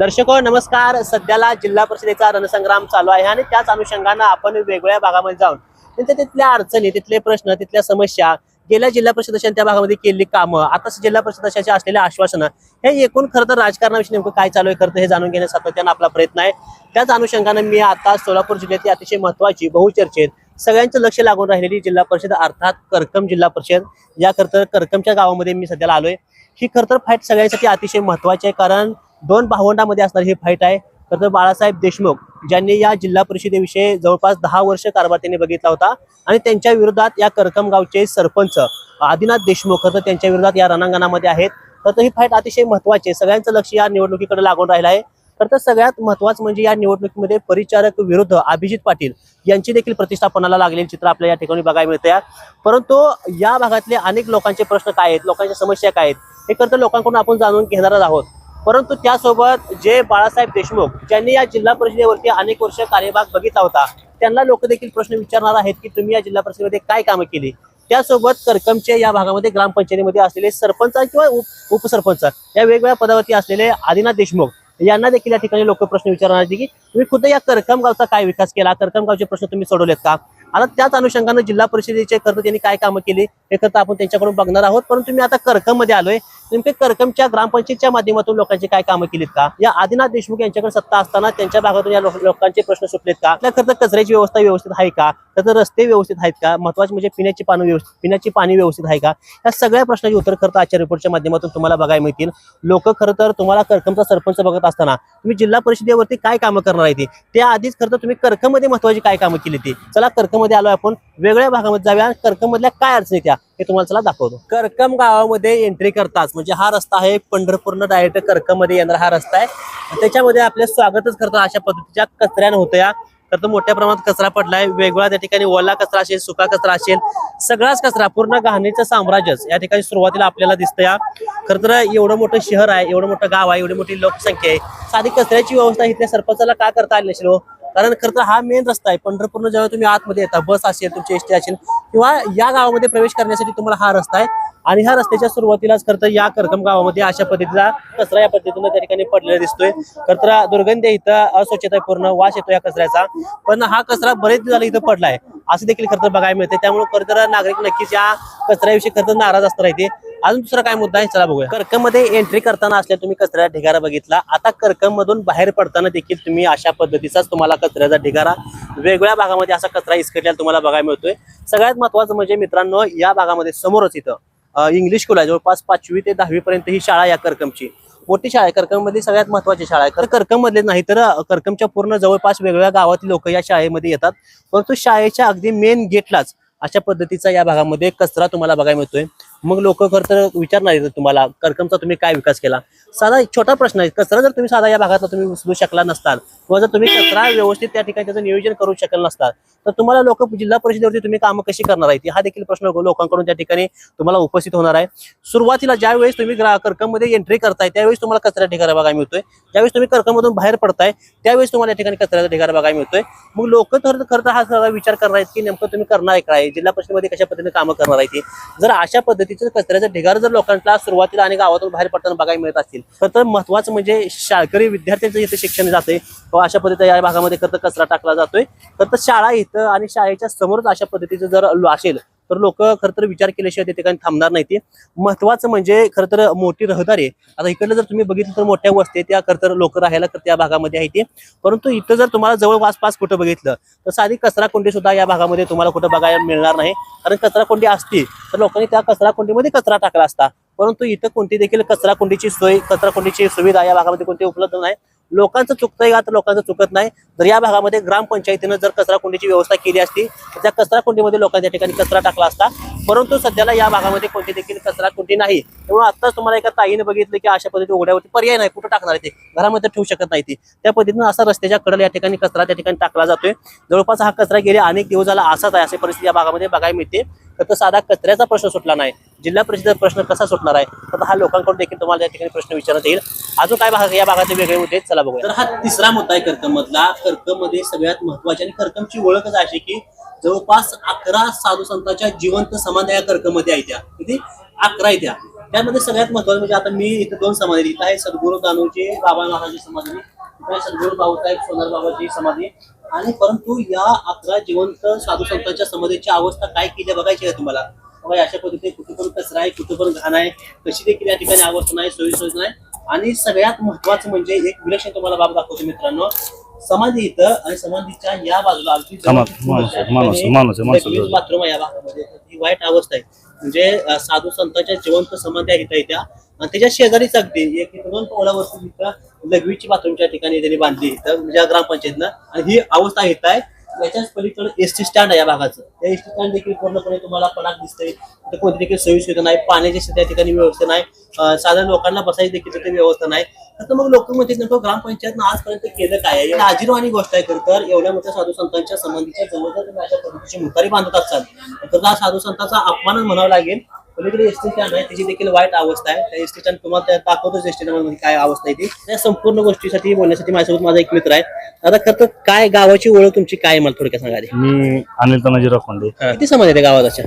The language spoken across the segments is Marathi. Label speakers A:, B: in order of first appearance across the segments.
A: दर्शको नमस्कार। सध्याला जिल्हा परिषदेचा रणसंग्राम चालू आहे आणि त्याच अनुषंगाने आपण वेगवेगळ्या भागामध्ये जाऊन तिथल्या अडचणी, तिथले प्रश्न, तिथल्या समस्या, गेल्या जिल्हा परिषदेच्या त्या भागामध्ये केलेली कामं, आता जिल्हा परिषदेच्या असलेले आश्वासनं, हे एकूण खरं तर राजकारणाविषयी नेमकं काय चालू आहे खरं हे जाणून घेण्याचा सातत्यानं आपला प्रयत्न आहे। त्याच अनुषंगाने मी आता सोलापूर जिल्ह्यातील अतिशय महत्त्वाची बहुचर्चित सगळ्यांचं लक्ष लागून राहिलेली जिल्हा परिषद अर्थात करकम जिल्हा परिषद या खरं तर करकमच्या गावामध्ये मी सध्याला आलोय। ही खरं तर फाईट सगळ्यांसाठी अतिशय महत्त्वाची आहे, कारण दोन भावंडांमध्ये असणारी ही फाईट आहे। तर बाळासाहेब देशमुख ज्यांनी या जिल्हा परिषदेविषयी जवळपास 10 वर्ष कारभार त्यांनी बघितला होता आणि त्यांच्या विरोधात या करकम गावचे सरपंच आदिनाथ देशमुख तर त्यांच्या विरोधात या रणांगणामध्ये आहेत। तर ही फाईट अतिशय महत्त्वाची आहे, सगळ्यांचं लक्ष या निवडणुकीकडे लागून राहिलं आहे। तर सगळ्यात महत्त्वाचं म्हणजे या निवडणुकीमध्ये परिचारक विरुद्ध अभिजित पाटील यांची देखील प्रतिष्ठापनाला लागलेले चित्र आपल्याला या ठिकाणी बघायला मिळते। परंतु या भागातले अनेक लोकांचे प्रश्न काय आहेत, लोकांच्या समस्या काय आहेत, हे खरं तर लोकांकडून आपण जाणून घेणारच आहोत। परंतु त्यासोबत जे बाळासाहेब देशमुख ज्यांनी या जिल्हा परिषदेवरती अनेक वर्ष कार्यभाग बघितला होता, त्यांना लोक देखील प्रश्न विचारणार आहेत की तुम्ही या जिल्हा परिषदेमध्ये काय कामं केली। त्यासोबत करकमच्या या भागामध्ये ग्रामपंचायतीमध्ये असलेले सरपंच किंवा उपसरपंच या वेगवेगळ्या पदावरती असलेले आदिनाथ देशमुख यांना देखील या ठिकाणी लोक प्रश्न विचारणार आहेत की तुम्ही खुद्द या करकम गावचा काय विकास केला, करकम गावचे प्रश्न तुम्ही सोडवलेत का। आता त्याच अनुषंगाने जिल्हा परिषदेचे खरं त्यांनी काय कामं केली हे खरं आपण त्यांच्याकडून बघणार आहोत। परंतु मी आता करकम मध्ये आलोय, नेमके करकमच्या ग्रामपंचायतीच्या माध्यमातून लोकांचे काय कामं केलीत का, या आदिनाथ देशमुख यांच्याकडे सत्ता असताना त्यांच्या भागातून या लोकांचे प्रश्न सुटलेत का, खरं तर कचऱ्याची व्यवस्था व्यवस्थित आहे का, खरं रस्ते व्यवस्थित आहेत का, महत्त्वाचे म्हणजे पिण्याची पाणी व्यवस्थित आहे का, या सगळ्या प्रश्नाची उत्तर खरं आजच्या रिपोर्टच्या माध्यमातून तुम्हाला बघायला मिळतील। लोक खरं तर तुम्हाला करकमचा सरपंच बघत असताना तुम्ही जिल्हा परिषदेवरती काय कामं करणार आहे ते आधीच खरं तर तुम्ही करकम मध्ये महत्त्वाची काय कामं केली ती चला करकम मध्ये आलोय आपण, वेगळ्या भागामध्ये जाऊया, करकम मधल्या काय अडचणी त्या हे तुम्हाला चला दाखवतो। करकम गावामध्ये एंट्री करताच म्हणजे हा रस्ता आहे पंढरपूरनं डायरेक्ट करकम मध्ये येणारा हा रस्ता आहे। त्याच्यामध्ये आपले स्वागतच करतो अशा पद्धतीच्या कचऱ्यानं होतं या तर मोठ्या प्रमाणात कचरा पडलाय, वेगवेगळ्या त्या ठिकाणी ओला कचरा असेल, सुका कचरा असेल, सगळाच कचरा पूर्ण घाणीचं साम्राज्यच या ठिकाणी सुरुवातीला आपल्याला दिसतं। या खरं तर एवढं मोठं शहर आहे, एवढं मोठं गाव आहे, एवढी मोठी लोकसंख्या आहे, साधी कचऱ्याची व्यवस्था इथल्या सरपंचाला का करता आली नसेल, कारण खरं तर हा मेन रस्ता आहे पंढरपूरनं जेव्हा तुम्ही आतमध्ये येता, बस असेल, तुमची एसटी असेल किंवा या गावामध्ये प्रवेश करण्यासाठी तुम्हाला हा रस्ता आहे आणि ह्या रस्त्याच्या सुरुवातीलाच खरं तर या करकम गावामध्ये अशा पद्धतीचा कचरा या पद्धतीनं त्या ठिकाणी पडलेला दिसतोय। खरं तर दुर्गंधी इथं अस्वच्छता पूर्ण वास येतो या कचऱ्याचा, पण हा कचरा बरेच दिवस झाले इथं पडलाय असं देखील खरं तर बघायला मिळते। त्यामुळे खरं तर नागरिक नक्कीच या कचऱ्याविषयी खरं तर नाराज असणार आहे। अजून दुसरा काय मुद्दा आहे चला बघूया। करकम मध्ये एंट्री करताना असल्या तुम्ही कचऱ्याचा ढिगारा बघितला, आता करकम मधून बाहेर पडताना देखील तुम्ही अशा पद्धतीचाच तुम्हाला कचऱ्याचा ढिगारा वेगवेगळ्या भागामध्ये असा कचरा इसकटलेला तुम्हाला बघायला मिळतोय। सगळ्यात महत्त्वाचं म्हणजे मित्रांनो या भागामध्ये समोरच इथं इंग्लिश स्कूल आहे, जवळपास 5वी ते 10वी पर्यंत ही शाळा या करकमची मोठी शाळा आहे, करकम मधली सगळ्यात महत्त्वाची शाळा आहे। करकम मधले नाही तर करकमच्या पूर्ण जवळपास वेगवेगळ्या गावातील लोक या शाळेमध्ये येतात, परंतु शाळेच्या अगदी मेन गेटलाच अशा पद्धतीचा या भागामध्ये कचरा तुम्हाला बघायला मिळतोय। मग लोक खरं तर विचारणार आहेत तुम्हाला करकमचा तुम्ही काय विकास केला। साधा एक छोटा प्रश्न आहे, कचरा जर तुम्ही साधा या भागातला तुम्ही उचलू शकला नसताल किंवा जर तुम्ही कचरा व्यवस्थित त्या ठिकाणी त्याचं नियोजन करू शकला नसतात तर तुम्हाला लोक जिल्हा परिषदेवरती तुम्ही कामं कशी करणार आहे हा देखील प्रश्न लोकांकडून त्या ठिकाणी तुम्हाला उपस्थित होणार आहे। सुरुवातीला ज्यावेळेस तुम्ही करकम मध्ये एंट्री करताय त्यावेळेस तुम्हाला कचरा ढिगारा बघायला मिळतोय, ज्यावेळेस तुम्ही करकम मधून बाहेर पडताय त्यावेळेस तुम्हाला या ठिकाणी कचऱ्याचा ढिगारा बघायला मिळतोय। मग लोक खरं तर हा सगळा विचार करणार आहेत की नेमकं तुम्ही करणार आहे काय, जिल्हा परिषदेमध्ये कशा पद्धतीने कामं करणार आहे। जर अशा पद्धतीचं कचऱ्याचा ढिगारा जर लोकांना सुरुवातीला आणि गावातून बाहेर पडताना बघायला मिळत असतील तर महत्त्वाचं म्हणजे शाळकरी विद्यार्थ्यांचं इथे शिक्षण जाते अशा पद्धतीने या भागामध्ये खरं तर कचरा टाकला जातोय। तर शाळा इथं आणि शाळेच्या समोरच अशा पद्धतीचं जर असेल तर लोक खरं तर विचार केल्याशिवाय त्या ठिकाणी थांबणार नाही। महत्त्वाचं म्हणजे खरं तर मोठी रहदारी आता इकडे जर तुम्ही बघितलं तर मोठ्या वस्ती त्या खरं तर लोक राहायला तर त्या भागामध्ये आहे परंतु इथं जर तुम्हाला जवळपास पास कुठं बघितलं तर साधी कचरा कोंडी सुद्धा या भागामध्ये तुम्हाला कुठं बघायला मिळणार नाही, कारण कचरा कोंडी असती तर लोकांनी त्या कचरा कोंडीमध्ये कचरा टाकला असता, परंतु इथं कोणती देखील कचरा कोंडीची सुविधा या भागामध्ये कोणती उपलब्ध नाही। लोकांचं चुकतंय का तर लोकांचं चुकत नाही। जर या भागामध्ये ग्रामपंचायतीनं जर कचरा कोंडीची व्यवस्था केली असती तर त्या कचरा कोंडीमध्ये लोकांनी त्या ठिकाणी कचरा टाकला असता, परंतु सध्याला या भागामध्ये कोणती देखील कचरा कोंडी नाही। त्यामुळे आत्ताच तुम्हाला एका ताईने बघितलं की अशा पद्धती उघड्यावरती पर्याय नाही, कुठं टाकणार आहे ते घरामध्ये ठेवू शकत नाही ती, त्या पद्धतीनं असा रस्त्याच्या कडेला या ठिकाणी कचरा त्या ठिकाणी टाकला जातोय। जवळपास हा कचरा गेले अनेक दिवस झाला असाच आहे, अशी परिस्थिती या भागामध्ये बघायला मिळते। तर साधा कचऱ्याचा प्रश्न सुटला नाही, जिल्हा परिषदेचा प्रश्न कसा सुटणार आहे तर हा लोकांकडून देखील तुम्हाला या ठिकाणी प्रश्न विचारण्यात येईल। अजून काय भाग या भागाचे वेगळे मुद्दे चला बघूया। तर हा तिसरा मुद्दा आहे करकम मधला। करकम मध्ये सगळ्यात महत्त्वाची आणि करकमची ओळखच अशी की जवळपास 11 साधू संतांच्या जिवंत समाध्या या करकम मध्ये आहेत, त्या किती 11 आहेत त्या त्यामध्ये सगळ्यात महत्वाचं म्हणजे आता मी इथे 2 समाधी, इथं आहे सद्गुरू दानोजी बाबा महाराजांची समाधी, इथं आहे सद्गुरू भाऊसाहेब सोनार बाबाची समाधी. आणि परंतु या 11 जिवंत साधू संतांच्या समाधीची अवस्था काय केली बघायची आहे तुम्हाला. बघा अशा पद्धतीने कुठे पण कचरा आहे, कुठे पण घाण आहे, कशी देखील या ठिकाणी अवस्था नाही, सोयी नाही. आणि सगळ्यात महत्वाचं म्हणजे एक विलक्षण तुम्हाला बाब दाखवतो मित्रांनो. समाधी इथं आणि समाधीच्या या बाजूला अगदी बाथरूम आहे या भागामध्ये. ही वाईट अवस्था आहे. म्हणजे साधू संतांच्या जिवंत समाध्या इथं येत्या आणि त्याच्या शेजारीच अगदी एक 2 पावलावरती इथं लघवीची बाथरूमच्या ठिकाणी त्यांनी बांधली इथं म्हणजे ग्रामपंचायतनं. आणि ही अवस्था येत आहे. याच्याच पलीकडे एसटी स्टँड आहे या भागाचं. त्या एसटी स्टँड देखील पूर्णपणे तुम्हाला पडाक दिसतंय. तिथे कोणती देखील सोयी सुविधा नाही, पाण्याची त्या ठिकाणी व्यवस्था नाही, साधारण लोकांना बसायची देखील तिथे व्यवस्था नाही. तर मग लोक म्हणतात नेमकं ग्रामपंचायतनं आजपर्यंत केलं काय आहे. लाजिरवाणी गोष्ट आहे. तर एवढ्या मोठ्या साधू संतांच्या संबंधीच्या जवळ जर तुम्ही अशा पद्धतीची मुतारी बांधत असाल तर हा साधू संतांचा अपमानच म्हणावा लागेल. पलीकडे एसटी स्टँड आहे, त्याची देखील वाईट अवस्था आहे. त्या एसटी स्टँड तुम्हाला दाखवतोच एसटी स्टँड मध्ये काय अवस्था आहे ती. त्या संपूर्ण गोष्टीसाठी बोलण्यासाठी माझ्यासोबत माझा एक मित्र आहे. आता खरं तर काय गावाची ओळख तुमची काय मला थोडक्यात सांगा.
B: मी अनिल तानाजी राखोंडे.
A: किती समाधी आहे गावात अशा?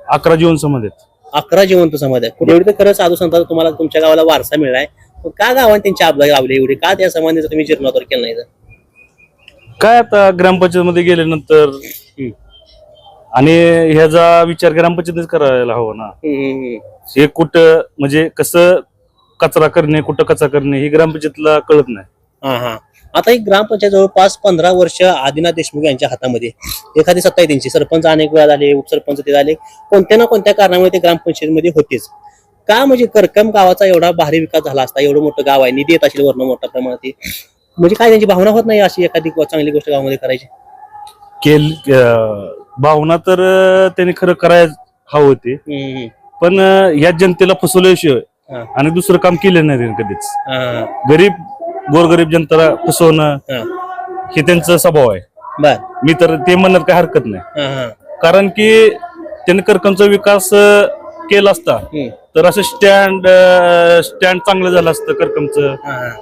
B: 11 जीवन समाधी आहेत.
A: 11 जिवंत समाधी आहे. कुठे एवढी तर खरं साधू संतांचा तुम्हाला तुमच्या गावाला वारसा मिळालाय. का गावाने त्यांची आपला गावली एवढी, का त्या समाधीचा तुम्ही जीर्णोद्धार केला नाही?
B: काय आता ग्रामपंचायत मध्ये गेल्यानंतर आणि ह्याचा विचार ग्रामपंचायतच करायला हवा ना. हे कुठं म्हणजे कसं कचरा करणे, कुठं कचरा करणे हे ग्रामपंचायतला कळत नाही.
A: आता एक ग्रामपंचायत जवळपास 15 वर्ष आदिनाथ देशमुख यांच्या हातामध्ये एखादी सत्ता आहे त्यांची. सरपंच अनेक वेळा झाले, उपसरपंच ते झाले, कोणत्या ना कोणत्या कारणामुळे ते ग्रामपंचायतीमध्ये होतेच. का म्हणजे करकम गावाचा एवढा भारी विकास झाला असता, एवढं मोठं गाव आहे, निधी येत असेल वर्ण मोठ्या प्रमाणात, म्हणजे काय त्यांची भावना होत नाही अशी एखादी चांगली गोष्ट गावामध्ये करायची?
B: भावना तर त्यांनी खरं करायला हवं होते, पण या जनतेला फसवल्याशिवाय आणि दुसरं काम केलं नाही त्यांनी कधीच. गोरगरीब जनतेला फसवणं हे त्यांचा स्वभाव आहे. मी तर ते म्हणत काय हरकत नाही, कारण की त्यांनी करकमचा विकास केला असता तर असं स्टँड चांगलं झालं असतं करकमचं.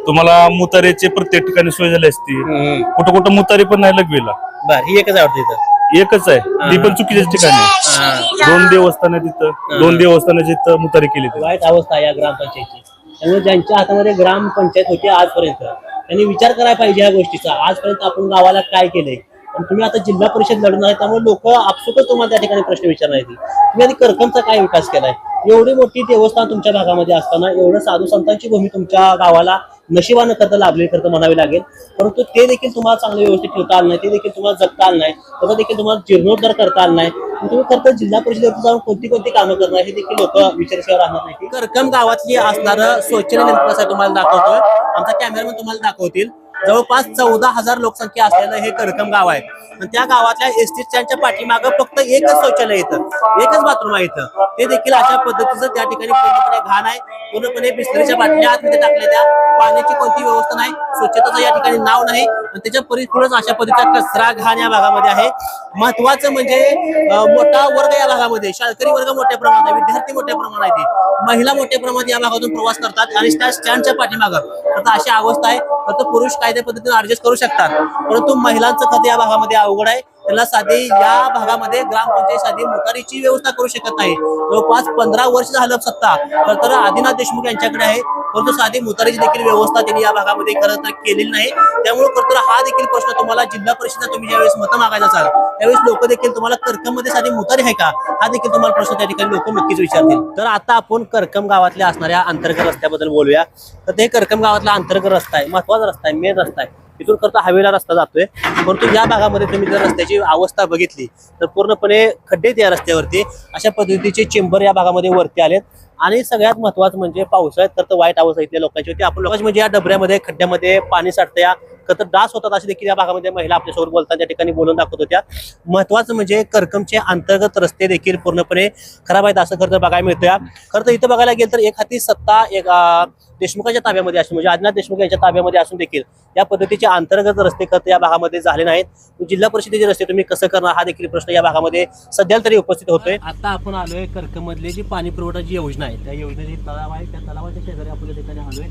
B: तुम्हाला मुतारीचे प्रत्येक ठिकाणी सोय झाली असती. कुठं कुठं मुतारी पण नाही लगवेला.
A: ही एकच आवडते,
B: एकच आहे, ती पण चुकीच्या ठिकाणी. 2 देवस्थान तिथं, 2 देवस्थानाची तिथं मुतारी केली.
A: वाईट अवस्था या ग्रामपंचायतीची. त्यामुळे ज्यांच्या हातामध्ये ग्रामपंचायत होती आजपर्यंत त्यांनी विचार करायला पाहिजे या गोष्टीचा. आजपर्यंत आपण गावाला काय केलंय. तुम्ही आता जिल्हा परिषद लढणार आहे, त्यामुळे लोक आपसुकच तुम्हाला त्या ठिकाणी प्रश्न विचारणार आहेत. तुम्ही आधी करकमचा काय विकास केलाय? एवढी मोठी देवस्थान तुमच्या भागामध्ये असताना एवढं साधू संतांची भूमी तुमच्या गावाला नशिबानं करता लाभली करता म्हणावी लागेल. परंतु ते देखील तुम्हाला चांगलं व्यवस्थित ठेवता आलं नाही, ते देखील तुम्हाला जगता आलं नाही, त्याचा देखील तुम्हाला जीर्णोद्धार करता आला नाही. तुम्ही खरं तर जिल्हा परिषदेवर जाऊन कोणती कामं करणार हे देखील लोक विचारशिवाय राहणार नाही. करकम गावातली असणारं शौचालय नेमकं कसं तुम्हाला दाखवतोय, आमचा कॅमेरामॅन तुम्हाला दाखवतील. जवळपास 14,000 लोकसंख्या असलेलं हे करकम गाव आहे. आणि त्या गावातल्या एसटी स्टँडच्या पाठीमागं फक्त एकच शौचालय येतं, एकच बाथरूम आहे इथं. ते देखील अशा पद्धतीचं त्या ठिकाणी पूर्णपणे घाण आहे, पूर्णपणे बिस्लरीच्या बाटल्या आतमध्ये टाकल्या, त्या पाण्याची कोणती व्यवस्था नाही, स्वच्छतेचं या ठिकाणी नाव नाही. आणि त्याच्या परिपूर्णच अशा पद्धतीचा कचरा घाण या भागामध्ये आहे. महत्वाचं म्हणजे मोठा वर्ग या भागामध्ये, शाळकरी वर्ग मोठ्या प्रमाणात आहे, विद्यार्थी मोठ्या प्रमाणात आहे, महिला मोठ्या प्रमाणात या भागातून प्रवास करतात. आणि त्या स्टँडच्या पाठीमागं आता अशी अवस्था आहे, फक्त पुरुष कायद्या पद्धतीने ऍडजस्ट करू शकतात, परंतु महिलांचं खाते या भागामध्ये अवघड आहे. त्याला साधी या भागामध्ये ग्रामपंचायत साधी मुतारीची व्यवस्था करू शकत नाही. जवळपास 15 वर्ष झालं सत्ता तर आदिनाथ देशमुख यांच्याकडे आहे, परंतु साधी मुतारीची देखील व्यवस्था त्यांनी या भागामध्ये खरं तर केलेली नाही. त्यामुळे खरं हा देखील प्रश्न तुम्हाला जिल्हा परिषदेला तुम्ही ज्यावेळेस मतं मागायला असाल त्यावेळेस लोक देखील तुम्हाला करकम मध्ये साधी मुतारी आहे का, हा देखील तुम्हाला प्रश्न त्या ठिकाणी लोक नक्कीच विचारतील. तर आता आपण करकम गावातल्या असणाऱ्या अंतर्गत रस्त्याबद्दल बोलूया. तर ते करकम गावातला अंतर्गत रस्ता आहे, महत्वाचा रस्ता आहे, मेन रस्ता आहे. इथून करता हवेला रस्ता जातोय, परंतु या भागामध्ये तुम्ही जर रस्त्याची अवस्था बघितली तर पूर्णपणे खड्डे या रस्त्यावरती. अशा पद्धतीचे चेंबर या भागामध्ये वरती आलेत. आणि सगळ्यात महत्वाचं म्हणजे पावसाळ्यात तर वाईट अवस्था इथल्या लोकांची होती. आपण लोकांची म्हणजे या डबऱ्यामध्ये खड्ड्यामध्ये पाणी साठतं, तर डास होतात असे देखील या भागामध्ये महिला आपल्यासोबत बोलताना त्या ठिकाणी बोलून दाखवत होत्या. महत्वाचं म्हणजे करकमचे अंतर्गत रस्ते देखील पूर्णपणे खराब आहेत असं खरं तर बघायला मिळतं. खरं तर इथं बघायला गेलं तर एक हाती सत्ता एक देशमुखांच्या ताब्यामध्ये असून म्हणजे आदिनाथ देशमुख यांच्या ताब्यामध्ये असून देखील या पद्धतीचे अंतर्गत रस्ते खरं या भागामध्ये झाले नाहीत. जिल्हा परिषदेचे रस्ते तुम्ही कसं करणार हा देखील प्रश्न या भागामध्ये सध्याला तरी उपस्थित होतोय. आता आपण आलोय करकम मधली जी पाणी पुरवठा जी योजना आहे त्या योजनेची तलाव आहे, त्या तलावाच्या शेजारी आपल्या ठिकाणी आलोय.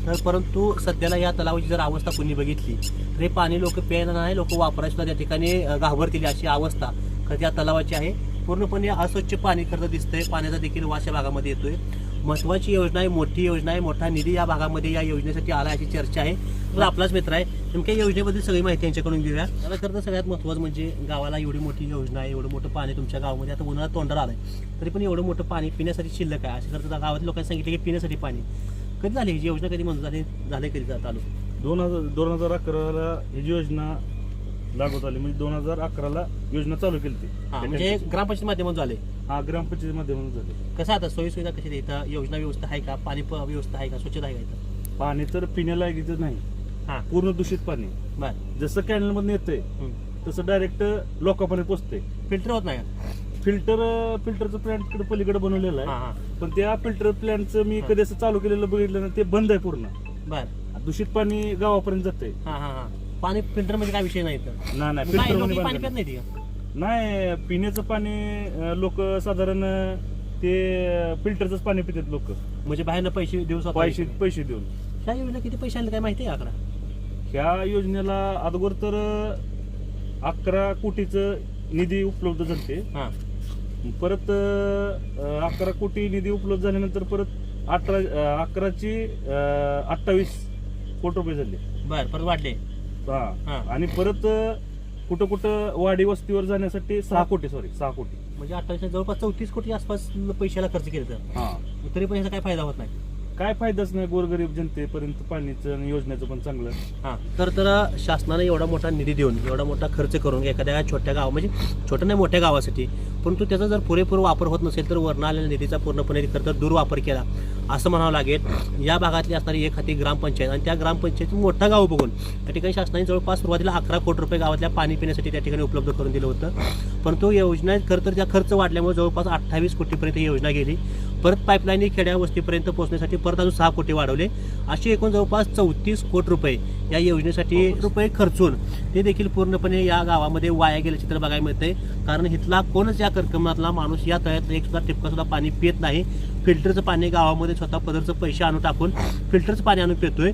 A: तर परंतु सध्याला या तलावाची जर अवस्था कुणी बघितली तर हे पाणी लोक प्यायला नाही, लोक वापरायला सुद्धा त्या ठिकाणी घाबरतील अशी अवस्था खरं या तलावाची आहे. पूर्णपणे अस्वच्छ पाणी खरं दिसतंय, पाण्याचा देखील वास या भागामध्ये येतोय. महत्वाची योजना आहे, मोठी योजना आहे, मोठा निधी या भागामध्ये या योजनेसाठी आला अशी चर्चा आहे. तर आपलाच मित्र आहे, नेमक्या योजनेबद्दल सगळी माहिती यांच्याकडून घेऊया. मला खरं तर सगळ्यात महत्त्वाचं म्हणजे गावाला एवढी मोठी योजना आहे, एवढं मोठं पाणी तुमच्या गावामध्ये आता उन्हाळा तोंडाला आलंय, तरी पण एवढं मोठं पाणी पिण्यासाठी शिल्लक आहे. असं खरं तर गावातील लोकांनी सांगितलं की पिण्यासाठी पाणी कधी झाली ही योजना, कधी मंजूर झाली कधी चालू?
B: 2011ला ही योजना लागू झाली, म्हणजे 2011ला योजना चालू केली ती.
A: म्हणजे ग्रामपंचायत माध्यमातून झाले.
B: हा, ग्रामपंचायत माध्यमातून झाली.
A: कसं आता सोयी सुविधा कशी इथं योजना व्यवस्था आहे का, पाणी व्यवस्था आहे का, स्वच्छता आहे का इथं?
B: पाणी तर पिण्यालायकीच नाही,
A: हां
B: पूर्ण दूषित पाणी.
A: बरं.
B: जसं कॅनल मधून येतंय तसं डायरेक्ट लोकांपर्यंत पोहोचते.
A: फिल्टर होत नाही का?
B: फिल्टरचं प्लॅन्ट पलीकडे बनवलेलं
A: हां
B: आहे,
A: हां
B: पण त्या फिल्टर प्लॅन्टचं मी कधी असं चालू केलेलं बघितलं ना, ते बंद आहे पूर्ण.
A: बरं.
B: दूषित पाणी गावापर्यंत जाते.
A: हां हां हां पाणी फिल्टर म्हणजे काय विषय नाही इथं?
B: नाही
A: काय
B: फिल्टर
A: लोकं पाणी
B: मध्ये
A: पित नाही का?
B: नाही, पिण्याचं पाणी लोक साधारण ते फिल्टरच पाणी पितात लोक,
A: म्हणजे बाहेरनं पैसे देऊ
B: पैसे देऊन.
A: ह्या योजना किती पैसे आले काय माहिती आहे आकडा?
B: ह्या योजनेला अगोदर तर 11 कोटीचं निधी उपलब्ध झाले.
A: हां
B: परत 11 कोटी निधी उपलब्ध झाल्यानंतर परत 11ची 28 कोटी रुपये झाले.
A: बरं, परत वाढले.
B: हा, आणि परत कुठं वाडी वस्तीवर जाण्यासाठी 6 कोटी
A: म्हणजे 28 जवळपास 34 कोटी आसपास पैशाला खर्च केले तर.
B: हा,
A: तरी पण याचा काय फायदा होत नाही.
B: काय फायदाच नाही गोरगरीब जनतेपर्यंत पाणीचं आणि योजनेचं पण चांगलं.
A: हां तर शासनाने एवढा मोठा निधी देऊन एवढा मोठा खर्च करून एखाद्या छोट्या गाव म्हणजे छोट्या नाही मोठ्या गावासाठी, परंतु त्याचा जर पुरेपूर वापर होत नसेल तर वरनं आलेल्या निधीचा पूर्णपणे खरं तर दुर्वापर केला असं म्हणावं लागेल. या भागातली असणारी एखादी ग्रामपंचायत आणि त्या ग्रामपंचायतीत मोठा गाव बघून त्या ठिकाणी शासनाने जवळपास सुरुवातीला 11 कोटी रुपये गावातल्या पाणी पिण्यासाठी त्या ठिकाणी उपलब्ध करून दिलं होतं. परंतु योजना खरं तर त्या खर्च वाढल्यामुळे जवळपास 28 कोटीपर्यंत ही योजना गेली. परत पाईपलाईन खेड्या वस्तीपर्यंत पोहोचण्यासाठी परत अजून 6 कोटी वाढवले. असे एकूण जवळपास 34 कोटी रुपये या योजनेसाठी रुपये खर्चून ते देखील पूर्णपणे या गावामध्ये वाया गेल्याचे चित्र बघायला मिळते. कारण इथला कोणच या कार्यक्रमातला माणूस या तळ्यात एक सुद्धा टिपका सुद्धा पाणी पित नाही. फिल्टरचं पाणी गावामध्ये स्वतः पदरचं पैसे आणून टाकून फिल्टरचं पाणी आणून पितोय.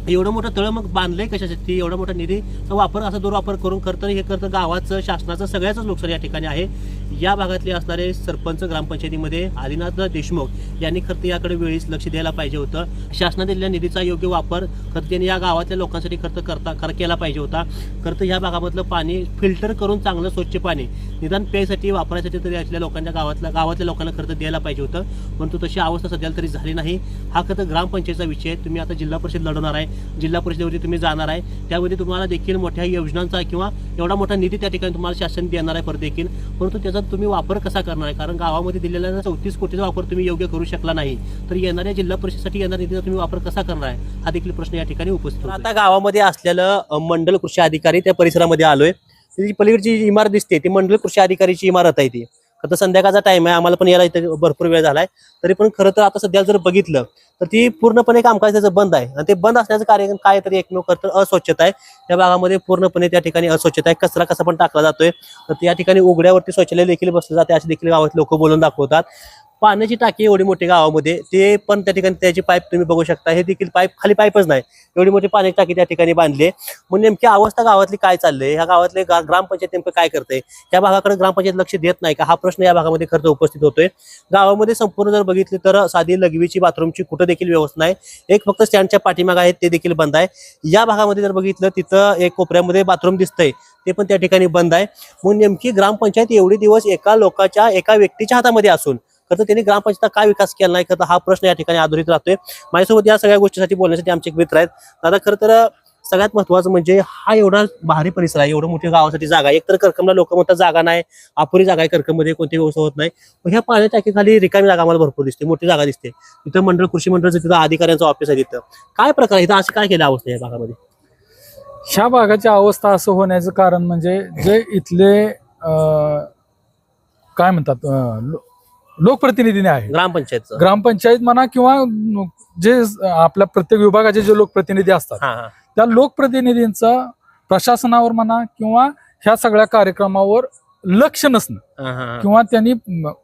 A: एवढं मोठं तळं मग बांधलंय कशासाठी? एवढा मोठा निधीचा वापर असा दुर्वापर करून करतं हे करतं गावाचं शासनाचं सगळ्याच नुकसान या ठिकाणी आहे. या भागातले असणारे सरपंच ग्रामपंचायतीमध्ये आदिनाथ देशमुख यांनी खरं याकडे वेळीच लक्ष द्यायला पाहिजे होतं. शासनाने दिलेल्या निधीचा योग्य वापर खरं त्यांनी या गावातल्या लोकांसाठी केला पाहिजे होता. खरं ह्या भागामधलं पाणी फिल्टर करून चांगलं स्वच्छ पाणी निदान प्यायसाठी वापरायसाठी तरी यातल्या लोकांच्या गावातल्या लोकांना खरं द्यायला पाहिजे होतं. परंतु तशी अवस्था सध्याला तरी झाली नाही. हा खरं ग्रामपंचायतीचा विषय आहे. तुम्ही आता जिल्हा परिषद लढवणार आहे, जिल्हा परिषदेवरती तुम्ही जाणार आहे, त्यामध्ये तुम्हाला देखील मोठ्या योजनांचा किंवा एवढा मोठा निधी त्या ठिकाणी तुम्हाला शासन देणार आहे परत देखील. परंतु त्याचा तुम्ही वापर कसा करणार आहे? कारण गावामध्ये दिलेला 34 कोटीचा वापर तुम्ही योग्य करू शकला नाही तर येणाऱ्या जिल्हा परिषदेसाठी येणाऱ्या निधीचा तुम्ही वापर कसा करणार आहे हा देखील प्रश्न या ठिकाणी उपस्थित होतो. आता गावामध्ये असलेलं मंडल कृषी अधिकारी त्या परिसरामध्ये आलोय. त्याची पलीकडची जी इमारत दिसते ती मंडल कृषी अधिकारीची इमारत आहे. ती आता संध्याकाळचा टाइम आहे, आम्हाला पण यायला इथे भरपूर वेळ झालाय. तरी पण खरं तर आता सध्या जर बघितलं तर ती पूर्णपणे कामकाज त्याचं बंद आहे आणि ते बंद असण्याचं कारण काय तरी एकमेव खरं तर अस्वच्छता आहे. त्या भागामध्ये पूर्णपणे त्या ठिकाणी अस्वच्छता आहे. कचरा कसा पण टाकला जातोय. तर त्या ठिकाणी उघड्यावरती शौचालय देखील बसलं जाते असे देखील गावात लोक बोलून दाखवतात. पाण्याची टाकी एवढी मोठी गावामध्ये ते पण त्या ठिकाणी त्याची पाईप तुम्ही बघू शकता. हे देखील पाईप खाली पाईपच नाही, एवढी मोठी पाण्याची टाकी त्या ठिकाणी बांधली. मग नेमकी अवस्था गावातली काय चाललंय? ह्या गावातले ग्रामपंचायत नेमकं काय करते? त्या भागाकडे ग्रामपंचायत लक्ष देत नाही का हा प्रश्न या भागामध्ये खरं उपस्थित होतोय. गावामध्ये संपूर्ण जर बघितली तर साधी लघवीची बाथरूमची कुठं देखील व्यवस्था नाही. एक फक्त स्टँडच्या पाठीमाग आहेत ते देखील बंद आहे. या भागामध्ये जर बघितलं तिथं एक कोपऱ्यामध्ये बाथरूम दिसतंय ते पण त्या ठिकाणी बंद आहे. मग नेमकी ग्रामपंचायत एवढे दिवस एका व्यक्तीच्या हातामध्ये असून तर त्यांनी ग्रामपंचायत काय विकास केला नाही का हा प्रश्न या ठिकाणी आधारित राहतोय. माझ्यासोबत या सगळ्या गोष्टीसाठी बोलण्यासाठी आमचे एक मित्र आहेत. दादा खरं तर सगळ्यात महत्वाचं म्हणजे हा एवढा भारी परिसर आहे, एवढं मोठ्या गावासाठी जागा आहे. एकतर करकमला लोक म्हणतात जागा नाही, अपुरी जागा आहे, करकममध्ये कोणती व्यवस्था होत नाही. मग ह्या पाण्याच्या टाकीखाली रिकामी जागा मला भरपूर दिसते, मोठी जागा दिसते. तिथं कृषी मंडळाचं तिथं अधिकाऱ्यांचं ऑफिस आहे. तिथं काय प्रकार आहे? इथं असं काय केलं अवस्था या भागामध्ये?
C: ह्या भागाची अवस्था असं होण्याचं कारण म्हणजे जे इथले काय म्हणतात लोकप्रतिनिधी आहे, ग्रामपंचायत म्हणा किंवा जे आपल्या प्रत्येक विभागाचे जे लोकप्रतिनिधी असतात त्या लोकप्रतिनिधींचा प्रशासनावर म्हणा किंवा ह्या सगळ्या कार्यक्रमावर लक्ष नसणं किंवा त्यांनी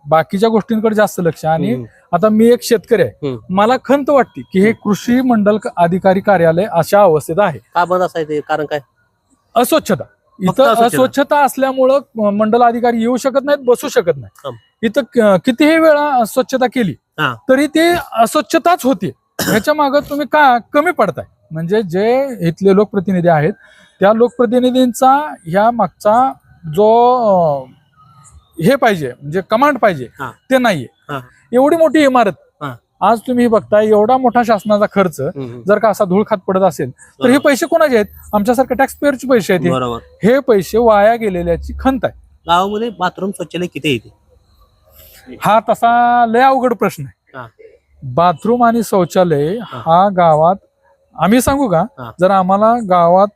C: बाकीच्या गोष्टींकडे जास्त लक्ष. आणि आता मी एक शेतकरी आहे, मला खंत वाटते की हे कृषी मंडल अधिकारी कार्यालय अशा अवस्थेत आहे.
A: का बंद असायचे? कारण काय?
C: अस्वच्छता. इथं अस्वच्छता असल्यामुळं मंडल अधिकारी येऊ शकत नाहीत, बसू शकत नाही. इथं कितीही वेळा स्वच्छता केली
A: हा.
C: तरी ते अस्वच्छताच होते. ह्याच्या मागे तुम्ही का कमी पडताय. म्हणजे जे इथले लोकप्रतिनिधी आहेत त्या लोकप्रतिनिधींचा ह्या मागचा जो हे पाहिजे म्हणजे कमांड पाहिजे
A: हा.
C: ते नाहीये.
A: हा.
C: एवढी मोठी इमारत
A: हा.
C: आज तुम्ही बघताय एवढा मोठा शासनाचा खर्च जर का असा धूळ खात पडत असेल तर हे पैसे कोणाचे आहेत. आमच्यासारख्या टॅक्स पेअरचे पैसे आहेत
A: बरोबर.
C: हे पैसे वाया गेलेल्याची खंत आहे.
A: गावामध्ये बाथरूम शौचालय किती येते
C: हा तसा लय अवघड प्रश्न आहे.
A: हा.
C: बाथरूम आणि शौचालय हा गावात आम्ही सांगू का
A: हा.
C: जर आम्हाला गावात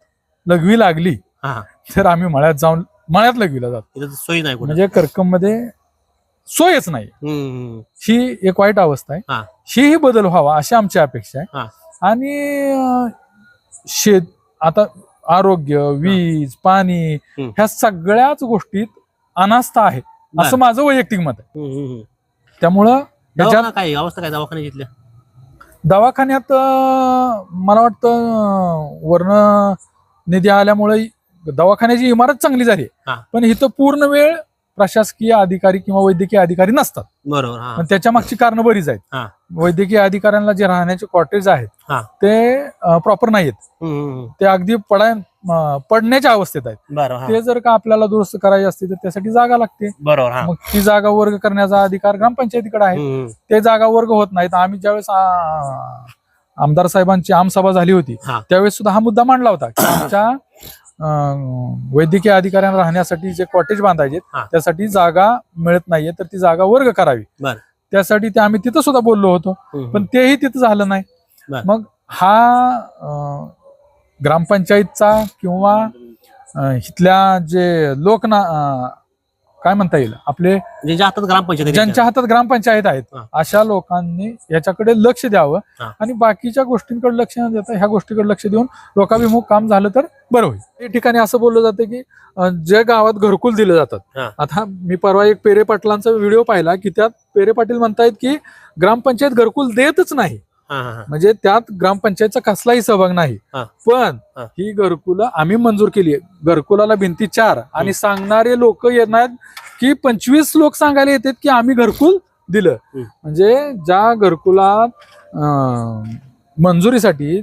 C: लघवी लागली
A: हा.
C: तर आम्ही मळ्यात लघवीला जातो.
A: इथं सोयी नाही कुठं.
C: म्हणजे करकम मध्ये सोयच नाही. ही एक वाईट अवस्था आहे.
A: हा.
C: ही बदल व्हावा अशी आमची अपेक्षा आहे.
A: हा.
C: आणि शेत आता आरोग्य वीज पाणी ह्या सगळ्याच गोष्टीत अनास्था आहे असं माझं वैयक्तिक मत आहे. त्यामुळं
A: काय अवस्था काय दवाखान्यात इथल्या
C: दवाखान्यात मला वाटतं वर्ण निधी आल्यामुळे दवाखान्याची इमारत चांगली झाली पण इथं पूर्ण वेळ प्रशासकीय अधिकारी किंवा वैद्यकीय अधिकारी नसतात.
A: बरोबर.
C: पण त्याच्या मागची कारणं बरीच आहेत. वैद्यकीय अधिकाऱ्यांना जे राहण्याचे क्वार्टर्स आहेत ते प्रॉपर नाहीत. ते अगदी पडण्याच्या अवस्थेत आहेत. ते जर का आपल्याला दुरुस्त करायचे असते तर त्यासाठी जागा लागते.
A: बरोबर.
C: मग ती जागा वर्ग करण्याचा अधिकार ग्रामपंचायतीकडे आहे. ते जागा वर्ग होत नाहीत. आम्ही ज्यावेळेस आमदार साहेबांची आमसभा झाली होती त्यावेळेस सुद्धा हा मुद्दा मांडला होता की आमच्या वैद्यकीय अधिकाऱ्यांना राहण्यासाठी जे कॉटेज बांधायचे त्यासाठी जागा मिळत नाहीये तर ती जागा वर्ग करावी. त्यासाठी ते आम्ही तिथं सुद्धा बोललो होतो पण तेही तिथं झालं नाही. मग हा ग्रामपंचायतचा किंवा इथल्या जे लोक काय म्हणता येईल आपले ज्यांच्या हातात ग्रामपंचायत आहेत अशा लोकांनी याच्याकडे लक्ष द्यावं आणि बाकीच्या गोष्टींकडे लक्ष न देता ह्या गोष्टीकडे लक्ष देऊन लोकाभिमुख काम झालं तर बरं होईल. या ठिकाणी असं बोललं जातं की जे गावात घरकुल दिले जातात. आता मी परवा एक पेरे पाटलांचा व्हिडिओ पाहिला की त्यात पेरे पाटील म्हणतायत की ग्रामपंचायत घरकुल देतच नाही. म्हणजे त्यात ग्रामपंचायतचा कसलाही सहभाग नाही. पण ही घरकुलं आम्ही मंजूर केली. घरकुलाला भिंती 4 आणि सांगणारे लोक येणार की 25 लोक सांगायला येतात की आम्ही घरकुल दिलं. म्हणजे ज्या घरकुलात मंजुरीसाठी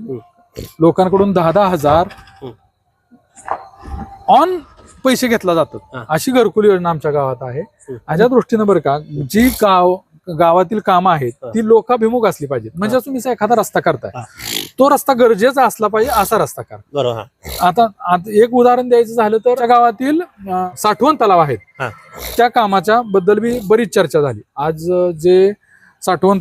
C: लोकांकडून 10-10 हजार ऑन पैसे घेतला जातात अशी घरकुल योजना आमच्या गावात आहे. अशा दृष्टीनं बरं का जी गावातील कामं आहेत ती लोकाभिमुख असली पाहिजेत. म्हणजे तुम्ही एखादा रस्ता करताय तो रस्ता गरजेचा असला पाहिजे असा रस्ता करा.
A: बरोबर.
C: आता एक उदाहरण द्यायचं झालं तर त्या गावातील साठवण तलाव आहेत त्या कामाच्या बद्दल बरीच चर्चा झाली. आज जे साठवण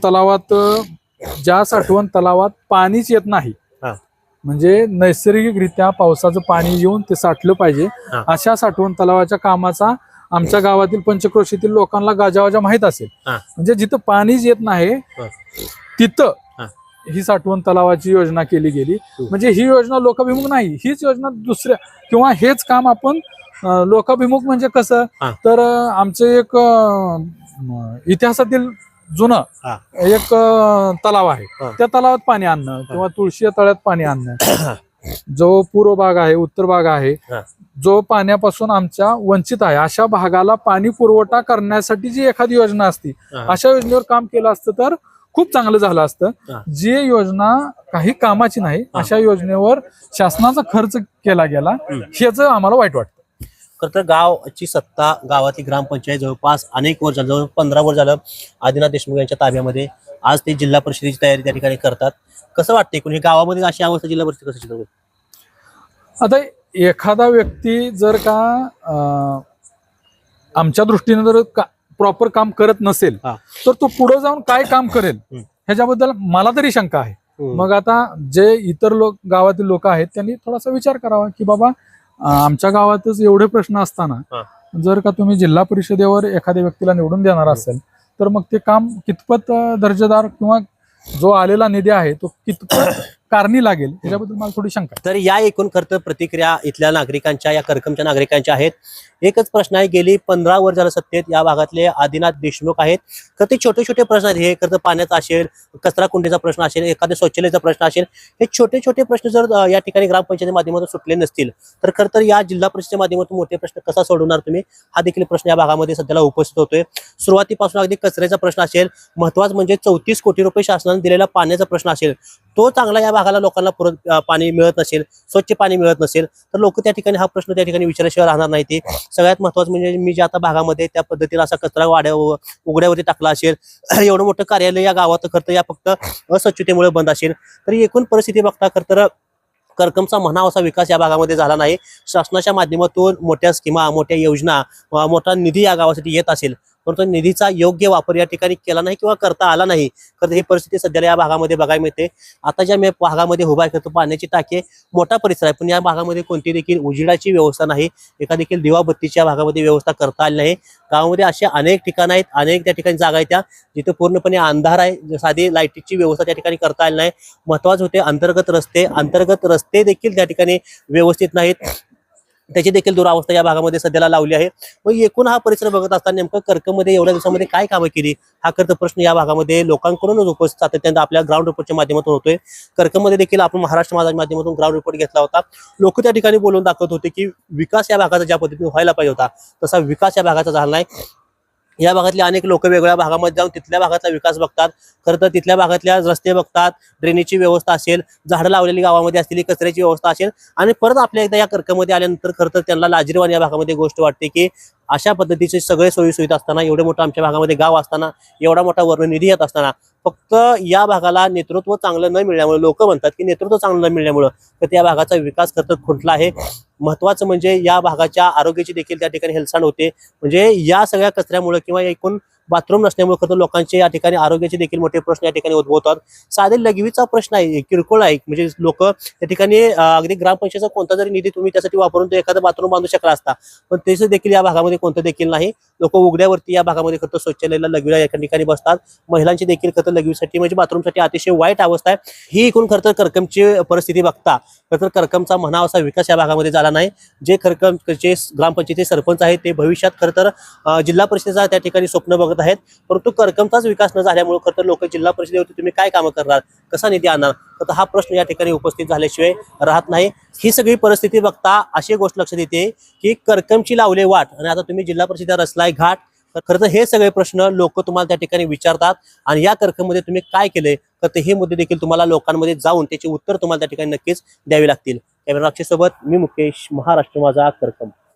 C: तलावात पाणीच येत नाही म्हणजे नैसर्गिकरित्या पावसाचं पाणी येऊन ते साठलं पाहिजे अशा साठवण तलावाच्या कामाचा आमच्या गावातील पंचक्रोशीतील लोकांना गाजावाजा माहित असेल. म्हणजे जिथं पाणीच येत नाही तिथं ही साठवण तलावाची योजना केली गेली. म्हणजे ही योजना लोकाभिमुख नाही. हीच योजना दुसऱ्या किंवा हेच काम आपण लोकाभिमुख म्हणजे कसं तर आमचं एक इतिहासातील जुनं एक तलाव आहे त्या तलावात पाणी आणणं किंवा तुळशी या तळ्यात पाणी आणणं जो पूर्व भाग आहे उत्तर भाग आहे जो पाण्यापासून आमच्या वंचित आहे अशा भागाला पाणी पुरवठा करण्यासाठी जी एखादी योजना असती अशा योजनेवर काम केलं असतं तर खूप चांगलं झालं असतं. जी योजना काही कामाची नाही अशा योजनेवर शासनाचा खर्च केला गेला ह्याच आम्हाला वाईट वाटतं.
A: खरं तर गावची सत्ता गावातली ग्रामपंचायत जवळपास अनेक वर्ष झालं, जवळ 15 वर्ष झालं आदिनाथ देशमुख यांच्या ताब्यामध्ये. आज ते जिल्हा परिषदेची तयारी त्या ठिकाणी करतात. कसं वाटतंय कोणी गावामध्ये अशी अवस्था जिल्हा परिषद कसं शिकवते?
C: आता एखादा व्यक्ती जर का आमच्या दृष्टीने जर प्रॉपर काम करत नसेल तर तो पुढे जाऊन काय काम करेल ह्याच्याबद्दल मला तरी शंका आहे. मग आता जे इतर गावातील लोक आहेत त्यांनी थोडासा विचार करावा की बाबा आमच्या गावातच एवढे प्रश्न असताना जर का तुम्ही जिल्हा परिषदेवर एखाद्या व्यक्तीला निवडून देणार असेल तर मग ते काम कितपत दर्जेदार किंवा जो आलेला निधी आहे तो कितपत कारणी लागेल याच्याबद्दल मला थोडी शंका आहे.
A: तर या एकूण खरं तर प्रतिक्रिया इथल्या नागरिकांच्या, या करकमच्या नागरिकांच्या आहेत. एकच प्रश्न आहे, गेली 15 वर्ष झालं सत्तेत या भागातले आदिनाथ देशमुख आहेत. तर ते छोटे छोटे प्रश्न आहेत, हे खरं तर पाण्याचा असेल, कचरा कुंडीचा प्रश्न असेल, एखाद्या शौचालयाचा प्रश्न असेल, हे छोटे छोटे प्रश्न जर या ठिकाणी ग्रामपंचायती माध्यमातून सुटले नसतील तर खरं तर या जिल्हा परिषदेच्या माध्यमातून मोठे प्रश्न कसा सोडवणार तुम्ही, हा देखील प्रश्न या भागामध्ये सध्याला उपस्थित होतोय. सुरुवातीपासून अगदी कचऱ्याचा प्रश्न असेल, महत्वाचं म्हणजे 34 कोटी रुपये शासनाने दिलेला पाण्याचा प्रश्न असेल, तो चांगला या भागाला लोकांना पाणी मिळत नसेल, स्वच्छ पाणी मिळत नसेल तर लोक त्या ठिकाणी हा प्रश्न त्या ठिकाणी विचारल्याशिवाय राहणार नाही. ते सगळ्यात महत्वाचं म्हणजे मी जे आता भागामध्ये त्या पद्धतीने असा कचरा उघड्यावरती टाकला असेल, एवढं मोठं कार्यालय या गावात खरं तर या फक्त अस्वच्छतेमुळे बंद असेल. तर एकूण परिस्थिती बघता खरं तर करकमचा म्हणावा असा विकास या भागामध्ये झाला नाही. शासनाच्या माध्यमातून मोठ्या स्कीमा, मोठ्या योजना, मोठा निधी या गावासाठी येत असेल, परंतु निधीचा योग्य वापर या ठिकाणी केला नाही किंवा करता आला नाही. तर ही परिस्थिती सध्याला या भागामध्ये बघायला मिळते. आता ज्या मी भागामध्ये उभा करतो, पाण्याची टाकी मोठा परिसर आहे, पण या भागामध्ये कोणती देखील उजेडाची व्यवस्था नाही, एका देखील दिवाबत्तीच्या भागामध्ये व्यवस्था करता आली नाही. गावामध्ये असे अनेक ठिकाणं आहेत, अनेक त्या ठिकाणी जागा आहेत त्या जिथे पूर्णपणे अंधार आहे, साधी लाईटीची व्यवस्था त्या ठिकाणी करता आली नाही. महत्वाचं होते अंतर्गत रस्ते देखील त्या ठिकाणी व्यवस्थित नाहीत, त्याची देखील दुरावस्था या भागामध्ये सध्याला लावली आहे. मग एकूण हा परिसर बघत असताना नेमकं करकममध्ये एवढ्या दिवसामध्ये काय कामं केली, हा खरं तर प्रश्न या भागामध्ये लोकांकडूनच उपस्थित सातत्याने आपल्या ग्राउंड रिपोर्टच्या माध्यमातून होतोय. करकममध्ये देखील आपण महाराष्ट्र माझाच्या माध्यमातून ग्राउंड रिपोर्ट घेतला होता. लोक त्या ठिकाणी बोलून दाखवत होते की विकास या भागाचा ज्या पद्धतीने व्हायला पाहिजे होता तसा विकास या भागाचा झाला नाही. या भागातले अनेक लोक वेगवेगळ्या भागामध्ये जाऊन तिथल्या भागाचा विकास बघतात. खरं तर तिथल्या भागातल्या रस्ते बघतात, ड्रेनेजची व्यवस्था असेल, झाडं लावलेली गावामध्ये असलेली कचऱ्याची व्यवस्था असेल, आणि परत आपल्या एकदा या करकममध्ये आल्यानंतर खरं तर त्यांना लाजिरवाणी या भागामध्ये गोष्ट वाटते की अशा पद्धतीचे सगळे सोयी सुविधा असताना, एवढे मोठं आमच्या भागामध्ये गाव असताना, एवढा मोठा वर्ण निधी येत असताना फक्त या भागाला नेतृत्व चांगलं न मिळण्यामुळे, लोक म्हणतात की नेतृत्व चांगलं न मिळण्यामुळे तर त्या भागाचा विकास खरं तर खुंटला आहे. महत्वाचं म्हणजे या भागाच्या आरोग्याची देखील त्या ठिकाणी हेळसांड होते. म्हणजे या सगळ्या कचऱ्यामुळे किंवा एकूण बाथरूम नसल्यामुळे खरं लोकांचे या ठिकाणी आरोग्याचे देखील मोठे प्रश्न या ठिकाणी उद्भवतात. साधे लघवीचा प्रश्न आहे, किरकोळ आहे, म्हणजे लोक त्या ठिकाणी अगदी ग्रामपंचायतीचा कोणता जरी निधी तुम्ही त्यासाठी वापरून तो एखादा बाथरूम बांधू शकला असता, पण त्याचं देखील या भागामध्ये कोणतं देखील नाही. लोक उघड्यावरती या भागामध्ये खरं शौचालयाला लघवीला एका ठिकाणी बसतात. महिलांची देखील खरं लघवीसाठी म्हणजे बाथरूमसाठी अतिशय वाईट अवस्था आहे. ही एकूण खरं तर करकमची परिस्थिती बघता खरं तर करकमचा म्हणावा असा विकास या भागामध्ये झाला नाही. जे करकमचे ग्रामपंचायती सरपंच आहेत ते भविष्यात खरं तर जिल्हा परिषदेचा त्या ठिकाणी स्वप्न बघत आहेत, परंतु करकमचाच विकास न झाल्यामुळे खरं तर लोक जिल्हा परिषदेवरती तुम्ही काय कामं करणार, कसा निधी आणणार, तर हा प्रश्न या ठिकाणी उपस्थित झाल्याशिवाय राहत नाही. ही सगळी परिस्थिती बघता अशी गोष्ट लक्षात येते की करकमची लावले वाट आणि आता तुम्ही जिल्हा परिषदेला रचलाय घाट. खरं तर हे सगळे प्रश्न लोक तुम्हाला त्या ठिकाणी विचारतात आणि या करकममध्ये तुम्ही काय केलंय, तर हे मुद्दे देखील तुम्हाला लोकांमध्ये जाऊन त्याची उत्तर तुम्हाला त्या ठिकाणी नक्कीच द्यावी लागतील. कॅमेरा सोबत मी मुकेश, महाराष्ट्र माझा, करकम.